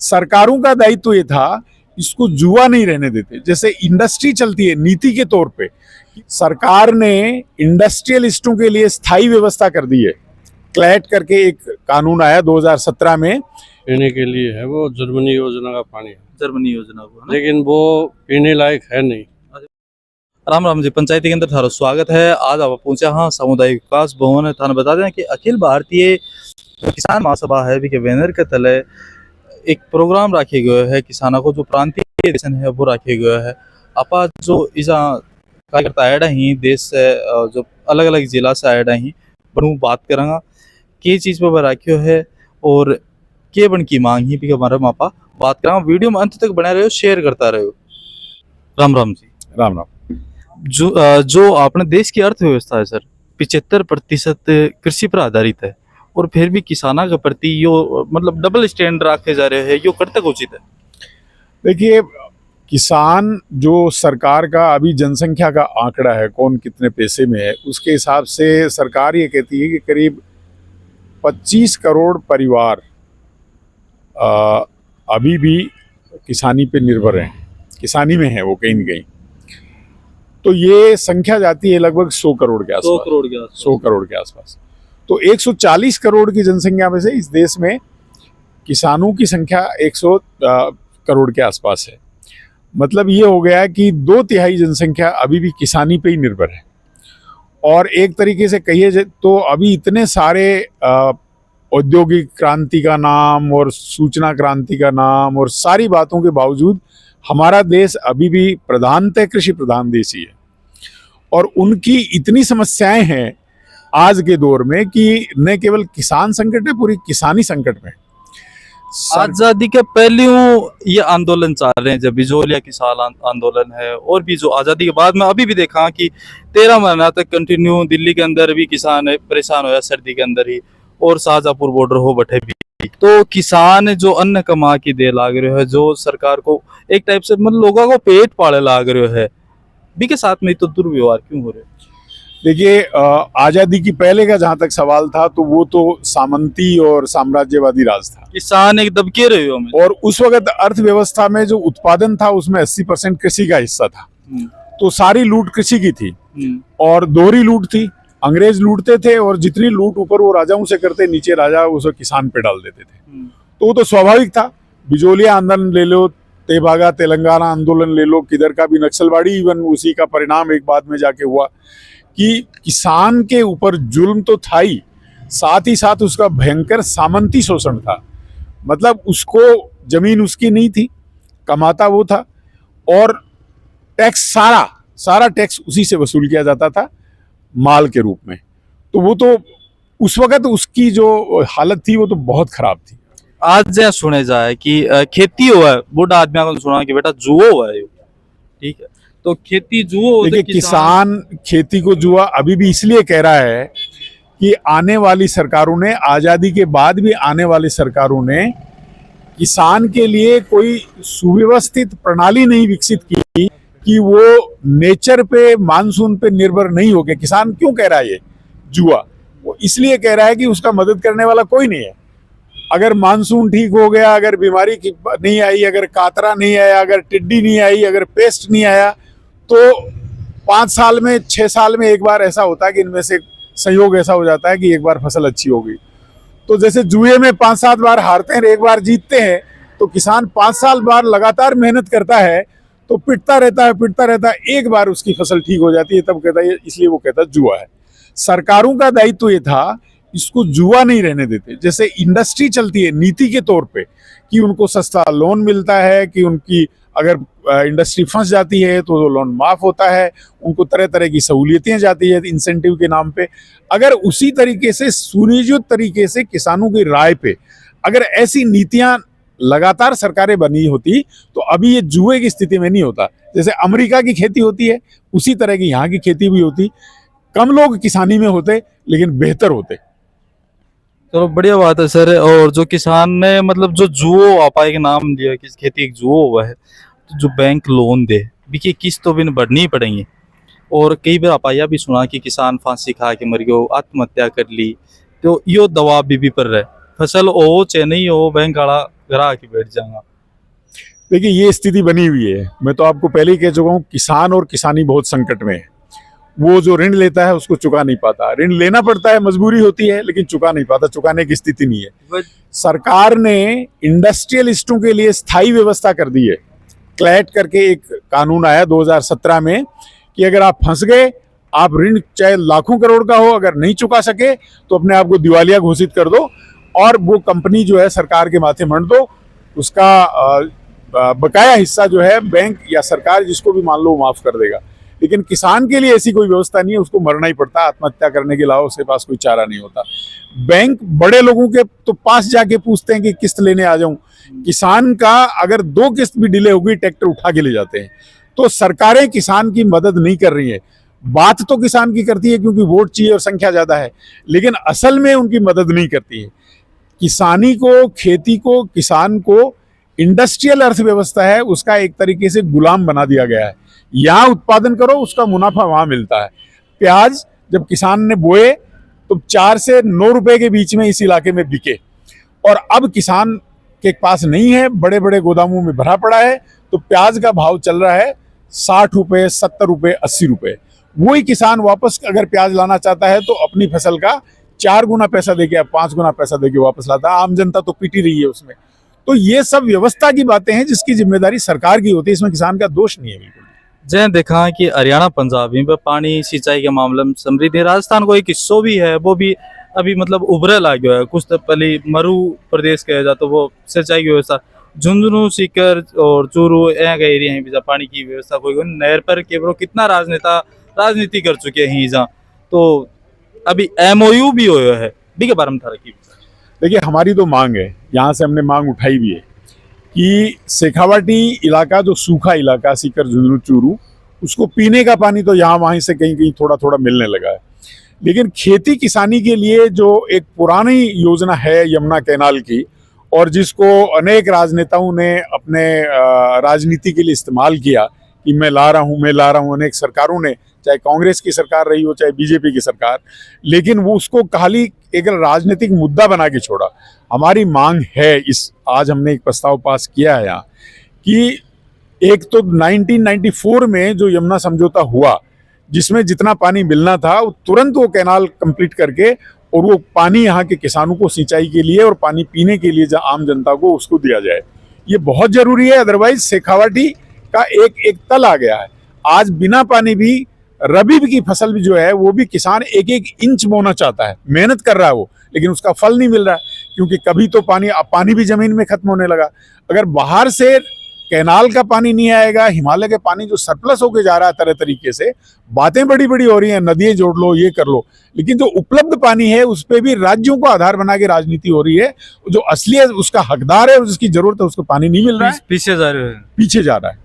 सरकारों का दायित्व ये था इसको जुआ नहीं रहने देते। जैसे इंडस्ट्री चलती है नीति के तौर पे, सरकार ने इंडस्ट्रियलिस्टों के लिए स्थायी व्यवस्था कर दी है। क्लैट करके एक कानून आया 2017 में, पीने के लिए है, वो जर्मनी योजना का पानी है, जर्मनी योजना को, लेकिन वो पीने लायक है नहीं। राम राम जी, पंचायती के अंदर थारा स्वागत है। आज आप पहुंचा हाँ सामुदायिक विकास भवन है। थाना बता दें कि अखिल भारतीय किसान महासभा है के बैनर के तले एक प्रोग्राम रखे गए है। किसानों को जो प्रांतीय अधिवेशन है वो रखे गए है। आपा जो इसा कार्यकर्ता आया ही देश से, जो अलग अलग जिला से आया ही बनू बात करेंगे कि चीज़ पर रखियो है और के बन की मांग ही हमारे मापा बात करेंगे। वीडियो में अंत तक बने रहो, शेयर करता रहो। राम राम जी। राम राम। जो अपने देश की अर्थव्यवस्था है सर, 75% कृषि पर आधारित है और फिर भी किसानों के प्रति यो मतलब डबल स्टैंड रखे जा रहे हैं, यो करते उचित है? देखिए, किसान जो सरकार का अभी जनसंख्या का आंकड़ा है, कौन कितने पैसे में है, उसके हिसाब से सरकार ये कहती है कि करीब 25 करोड़ परिवार अभी भी किसानी पे निर्भर हैं, किसानी में है वो कहीं न कहीं। तो ये संख्या जाती है लगभग 100 करोड़ के आसपास। 100 करोड़ के आसपास। तो 140 करोड़ की जनसंख्या में से इस देश में किसानों की संख्या 100 करोड़ के आसपास है। मतलब ये हो गया कि 2/3 जनसंख्या अभी भी किसानी पे ही निर्भर है। और एक तरीके से कहिए तो अभी इतने सारे औद्योगिक क्रांति का नाम और सूचना क्रांति का नाम और सारी बातों के बावजूद हमारा देश अभी भी प्रधानतः कृषि प्रधान देश ही है। और उनकी इतनी समस्याएं हैं आज के दौर में कि न केवल किसान संकट है, पूरी किसानी संकट में। आजादी के पहले ये आंदोलन चल रहे हैं, जब बिजोलिया किसान आंदोलन है, और भी जो आजादी के बाद में अभी भी देखा कि 13 महीना तक कंटिन्यू दिल्ली के अंदर भी किसान परेशान होया सर्दी के अंदर ही, और शाहजहांपुर बॉर्डर हो बैठे भी। तो किसान जो अन्न कमा के दे लाग रहे है, जो सरकार को एक टाइप से मतलब लोगों को पेट पाले लाग रहे है, भी के साथ में तो दुर्व्यवहार क्यों हो रहे? देखिए, आजादी की पहले का जहां तक सवाल था तो वो तो सामंती और साम्राज्यवादी राज था, किसान एक दबके रहे हो। और उस वक्त अर्थव्यवस्था में जो उत्पादन था उसमें 80% कृषि का हिस्सा था। तो सारी लूट कृषि की थी और दोहरी लूट थी। अंग्रेज लूटते थे और जितनी लूट ऊपर वो राजाओं से करते, नीचे राजा उसे किसान पे डाल देते थे। तो वो तो स्वाभाविक था। बिजोलिया आंदोलन ले लो, तेभागा तेलंगाना आंदोलन ले लो, किधर का भी नक्सलवाड़ी इवन उसी का परिणाम एक बाद में जाके हुआ कि किसान के ऊपर जुल्म तो था ही, साथ ही साथ उसका भयंकर सामंती शोषण था। मतलब उसको जमीन उसकी नहीं थी, कमाता वो था, और टैक्स सारा टैक्स उसी से वसूल किया जाता था माल के रूप में। तो वो तो उस वक्त उसकी जो हालत थी वो तो बहुत खराब थी। आज जैसे सुने जाए कि खेती हुआ है, बूढ़ा आदमी को सुना कि बेटा जुआ हुआ है, ठीक है, तो खेती जुआ। देखिए, किसान खेती को जुआ अभी भी इसलिए कह रहा है कि आने वाली सरकारों ने, आजादी के बाद भी आने वाली सरकारों ने किसान के लिए कोई सुव्यवस्थित प्रणाली नहीं विकसित की कि वो नेचर पे, मानसून पे निर्भर नहीं हो गए। किसान क्यों कह रहा है ये जुआ? वो इसलिए कह रहा है कि उसका मदद करने वाला कोई नहीं है। अगर मानसून ठीक हो गया, अगर बीमारी नहीं आई, अगर कातरा नहीं आया, अगर टिड्डी नहीं आई, अगर पेस्ट नहीं आया, तो 5 साल में 6 साल में एक बार ऐसा होता है कि इनमें से संयोग ऐसा हो जाता है कि एक बार फसल अच्छी हो गई। तो जैसे जुए में 5-7 बार हारते हैं, एक बार जीतते हैं, तो किसान 5 साल बार लगातार मेहनत करता है तो पिटता रहता है, एक बार उसकी फसल ठीक हो जाती है, तब कहता है, इसलिए वो कहता है जुआ है। सरकारों का दायित्व ये था इसको जुआ नहीं रहने देते। जैसे इंडस्ट्री चलती है नीति के तौर पे कि उनको सस्ता लोन मिलता है, कि उनकी अगर इंडस्ट्री फंस जाती है तो वो लोन माफ होता है, उनको तरह तरह की सहूलियतें जाती है इंसेंटिव के नाम पे। अगर उसी तरीके से सुनियोजित तरीके से किसानों की राय पे अगर ऐसी नीतियां लगातार सरकारें बनी होती तो अभी ये जुए की स्थिति में नहीं होता। जैसे अमेरिका की खेती होती है उसी तरह की यहाँ की खेती भी होती। कम लोग किसानी में होते लेकिन बेहतर होते। चलो बढ़िया बात है सर। और जो किसान ने मतलब जो जुओ आपाई के नाम दिया कि खेती एक जुओ हुआ है, तो जो बैंक लोन दे देखिए किस्त तो भी भरनी पड़ेंगी। और कई बार आपाया भी सुना कि किसान फांसी खा के मर गयो, आत्महत्या कर ली, तो यो दबाव भी पर रहे। फसल हो चाहे नहीं हो बैंक वाला ग्राहक ही बैठ जाएगा। देखिए ये स्थिति बनी हुई है। मैं तो आपको पहले ही कह चुका हूँ, किसान और किसानी बहुत संकट में है। वो जो ऋण लेता है उसको चुका नहीं पाता, ऋण लेना पड़ता है, मजबूरी होती है, लेकिन चुका नहीं पाता, चुकाने की स्थिति नहीं है। सरकार ने इंडस्ट्रियलिस्टों के लिए स्थायी व्यवस्था कर दी है। क्लैट करके एक कानून आया 2017 में कि अगर आप फंस गए, आप ऋण चाहे लाखों करोड़ का हो, अगर नहीं चुका सके तो अपने आप को दिवालिया घोषित कर दो और वो कंपनी जो है सरकार के माथे मढ़ दो, उसका बकाया हिस्सा जो है बैंक या सरकार जिसको भी मान लो वो माफ कर देगा। लेकिन किसान के लिए ऐसी कोई व्यवस्था नहीं है, उसको मरना ही पड़ता है, आत्महत्या करने के अलावा उसके पास कोई चारा नहीं होता। बैंक बड़े लोगों के तो पास जाके पूछते हैं कि किस्त लेने आ जाऊं, किसान का अगर 2 किस्त भी डिले होगी ट्रैक्टर उठा के ले जाते हैं। तो सरकारें किसान की मदद नहीं कर रही है। बात तो किसान की करती है क्योंकि वोट चाहिए और संख्या ज्यादा है, लेकिन असल में उनकी मदद नहीं करती है। किसानी को, खेती को, किसान को इंडस्ट्रियल अर्थव्यवस्था है उसका एक तरीके से गुलाम बना दिया गया है। यहाँ उत्पादन करो, उसका मुनाफा वहां मिलता है। प्याज जब किसान ने बोए तो 4 से 9 रुपए के बीच में इस इलाके में बिके, और अब किसान के पास नहीं है, बड़े बड़े गोदामों में भरा पड़ा है, तो प्याज का भाव चल रहा है 60 रुपए, 70 रुपए, 80 रुपए। वही किसान वापस अगर प्याज लाना चाहता है तो अपनी फसल का 4 गुना पैसा देके या 5 गुना पैसा देके वापस लाता है। आम जनता तो पीटी रही है उसमें। तो ये सब व्यवस्था की बातें हैं जिसकी जिम्मेदारी सरकार की होती है, इसमें किसान का दोष नहीं है बिल्कुल। जैसे देखा कि हरियाणा पंजाब में पानी सिंचाई के मामले में समृद्ध है। राजस्थान को एक हिस्सों भी है, वो भी अभी मतलब उभरे ला गया है। कुछ तो पहले मरु प्रदेश कहा जाता, तो वो सिंचाई की व्यवस्था झुंझुनू, सीकर और चूरू यहाँ का एरिया है, पानी की व्यवस्था कोई नहर पर केवल कितना राजनीति कर चुके हैं जहाँ। तो अभी MOU भी हुआ है के बारे में था रखी। देखिए हमारी तो मांग है, यहाँ से हमने मांग उठाई भी है कि शेखावाटी इलाका जो सूखा इलाका सीकर, झुंझुनू, चूरू, उसको पीने का पानी तो यहाँ वहीं से कहीं कहीं थोड़ा थोड़ा मिलने लगा है। लेकिन खेती किसानी के लिए जो एक पुरानी योजना है यमुना कैनाल की, और जिसको अनेक राजनेताओं ने अपने राजनीति के लिए इस्तेमाल किया कि मैं ला रहा हूँ, अनेक सरकारों ने, चाहे कांग्रेस की सरकार रही हो चाहे बीजेपी की सरकार, लेकिन वो उसको खाली एक राजनीतिक मुद्दा बना के छोड़ा। हमारी मांग है, आज हमने एक प्रस्ताव पास किया है यहाँ कि एक तो 1994 में जो यमुना समझौता हुआ, जिसमें जितना पानी मिलना था वो तुरंत वो कैनाल कंप्लीट करके और वो पानी यहाँ के किसानों को सिंचाई के लिए और पानी पीने के लिए जहाँ आम जनता को उसको दिया जाए, ये बहुत जरूरी है। अदरवाइज शेखावाटी का एक तल आ गया है। आज बिना पानी भी रबी की फसल भी जो है वो भी किसान एक इंच बोना चाहता है, मेहनत कर रहा है वो, लेकिन उसका फल नहीं मिल रहा है क्योंकि कभी तो पानी भी जमीन में खत्म होने लगा। अगर बाहर से कैनाल का पानी नहीं आएगा, हिमालय के पानी जो सरप्लस होके जा रहा है तरह तरीके से, बातें बड़ी बड़ी हो रही हैं, नदियां जोड़ लो, ये कर लो, लेकिन जो उपलब्ध पानी है उस पर भी राज्यों को आधार बना के राजनीति हो रही है। जो असली उसका हकदार है, जिसकी जरूरत है, उसको पानी नहीं मिल रहा है, पीछे जा रहा है।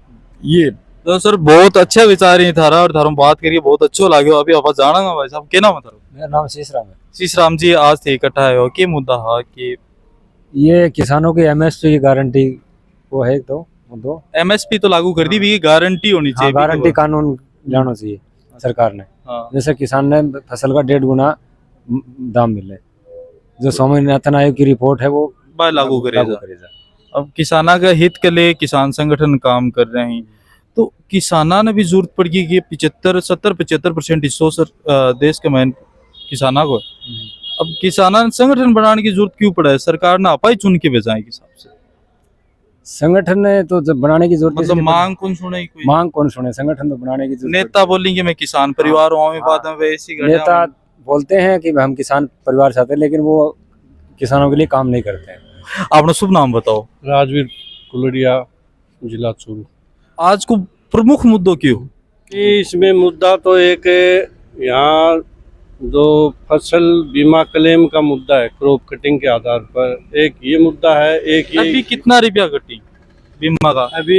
ये तो सर बहुत अच्छा विचार ही थारा, और थारा बात करिए बहुत अच्छो लगे। अभी आप जाना भाई साहब क्या नाम है? मेरा नाम शीशराम है। शीशराम जी, आज थे इकट्ठा है हो, क्या मुद्दा है कि ये किसानों की MSP की गारंटी वो है, तो MSP तो लागू कर दी भी, गारंटी होनी चाहिए। गारंटी कानून लाना चाहिए सरकार ने। जैसे किसान ने फसल का 1.5 गुना दाम मिले, जो स्वामीनाथन आयोग की रिपोर्ट है वो लागू करेगा। अब किसाना का हित के लिए किसान संगठन काम कर रहे हैं, तो किसाना ने भी जरूरत पड़ेगी कि 75% हिस्सों सर देश के मैन किसाना को। अब किसाना संगठन बनाने की जरूरत क्यों पड़ा है? सरकार ने आपा ही चुन के भेजा है के हिसाब से। संगठन ने तो जब बनाने की जरूरत, मतलब मांग कौन सुने? कोई मांग कौन सुने? संगठन तो बनाने की जरूरत। नेता बोलेंगे मैं किसान परिवार हूँ, बात में वैसी नेता बोलते हैं कि हम किसान परिवार चाहते हैं, लेकिन वो किसानों के लिए काम नहीं करते हैं। आपने शुभ नाम बताओ। राजवीर कुलड़िया, जिला चूरू। आज को प्रमुख मुद्दों क्यों? इसमें मुद्दा तो एक यहाँ जो फसल बीमा क्लेम का मुद्दा है, क्रॉप कटिंग के आधार पर, एक ये मुद्दा है। एक ये अभी कितना रुपया कटी बीमा का? अभी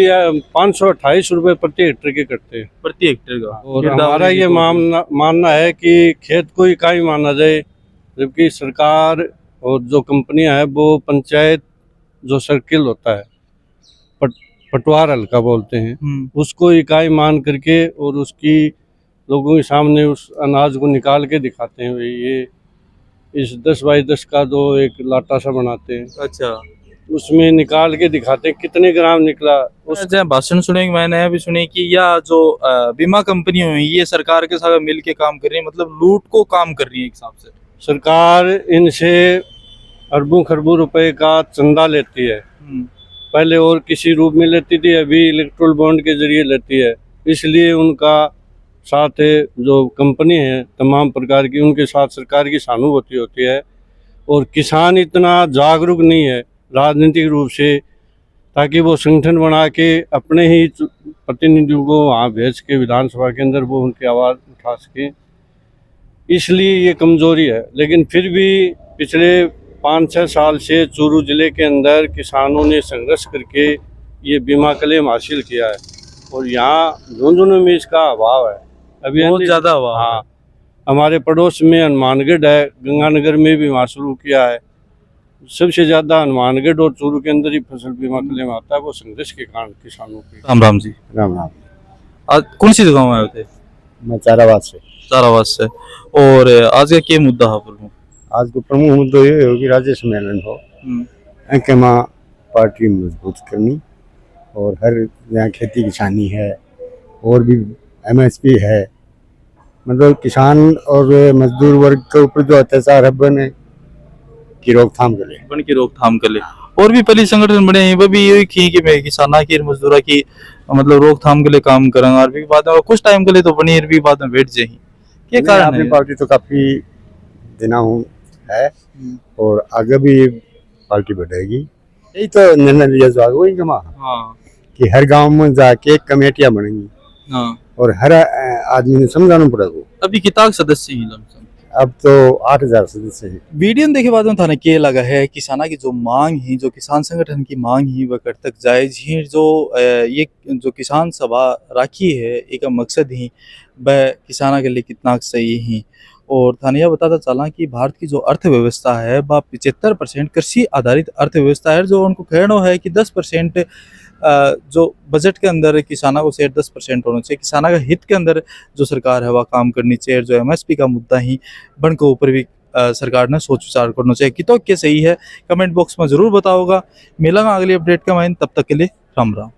528 रुपए प्रति हेक्टेयर के कटते हैं, प्रति हेक्टेयर का। और हमारा ये मानना है कि खेत को इकाई माना जाए, जबकि सरकार और जो कंपनियां है वो पंचायत जो सर्किल होता है, पटवार हल्का बोलते हैं, उसको इकाई मान करके और उसकी लोगों के सामने उस अनाज को निकाल के दिखाते हैं। ये इस 10 बाई 10 का जो एक लाटा सा बनाते हैं, अच्छा, उसमें निकाल के दिखाते हैं कितने ग्राम निकला। उस जहाँ भाषण सुने मैंने अभी सुनी कि या जो बीमा कंपनी हुई ये सरकार के साथ मिल के काम कर रही है, मतलब लूट को काम कर रही है एक हिसाब से। सरकार इनसे अरबों खरबों रुपए का चंदा लेती है, पहले और किसी रूप में लेती थी, अभी इलेक्ट्रोल बॉन्ड के जरिए लेती है। इसलिए उनका साथ जो कंपनी है तमाम प्रकार की, उनके साथ सरकार की सहानुभूति होती है। और किसान इतना जागरूक नहीं है राजनीतिक रूप से, ताकि वो संगठन बना के अपने ही प्रतिनिधियों को वहाँ भेज के विधानसभा के अंदर वो उनकी आवाज़ उठा सकें, इसलिए ये कमज़ोरी है। लेकिन फिर भी पिछले 5-6 साल से चूरू ज़िले के अंदर किसानों ने संघर्ष करके ये बीमा क्लेम हासिल किया है, और यहाँ झुंझुनू में इसका अभाव है अभी बहुत ज़्यादा हुआ। हाँ, हमारे पड़ोस में हनुमानगढ़ है, गंगानगर में भी वहाँ शुरू किया है। सबसे ज़्यादा हनुमानगढ़ और चूरू के अंदर ही फसल बीमा क्लेम आता है, वो संघर्ष के कारण किसानों के। राम राम जी। राम राम। आज कौन सी जगह में आए थे? मैं चाराबाद से। चाराबाद से। और आज का क्या मुद्दा है प्रमुख? आज को प्रमुख मुद्दा ये हो कि राज्य सम्मेलन हो, के माँ पार्टी मजबूत करनी, और हर यहाँ खेती किसानी है और भी MSP है, मतलब किसान और मजदूर वर्ग के ऊपर जो अत्याचार है बने की रोकथाम के लिए। बन की रोकथाम के लिए और भी पहले संगठन बने हैं, वो भी यही की कि मैं किसाना की मजदूरा की मतलब रोकथाम के लिए काम करेंगे, और भी बाद में कुछ टाइम के लिए तो बनी, भी बाद में बैठ जाएगी। क्या कारण अपनी है? पार्टी तो काफी दिना हूँ है, और आगे भी पार्टी बढ़ेगी। यही तो निर्णय लिया जाएगा वही जमा हाँ कि हर गांव में जाके कमेटियां बनेंगी, हाँ। और हर आदमी ने समझाना पड़ेगा। अभी किताब सदस्य ही लमसम अब तो 8000 सदस्य हैं। वीडियो देखे बाद में थाने के लगा है किसाना की जो मांग है, जो किसान संगठन की मांग ही वह कर तक जायज ही, जो ये जो किसान सभा राखी है एक मकसद ही वह किसाना के लिए कितना सही ही। और थाने यह बताता चला कि भारत की जो अर्थव्यवस्था है वह 75% कृषि आधारित अर्थव्यवस्था है, जो उनको कहना है कि 10% जो बजट के अंदर किसानों को शेयर 10% होना चाहिए, किसानों का हित के अंदर जो सरकार है वह काम करनी चाहिए। जो MSP का मुद्दा ही बन के ऊपर भी सरकार ने सोच विचार करना चाहिए कि तो क्या सही है, कमेंट बॉक्स में जरूर बताओगा। मिलेगा अगली अपडेट का मैं, तब तक के लिए राम राम।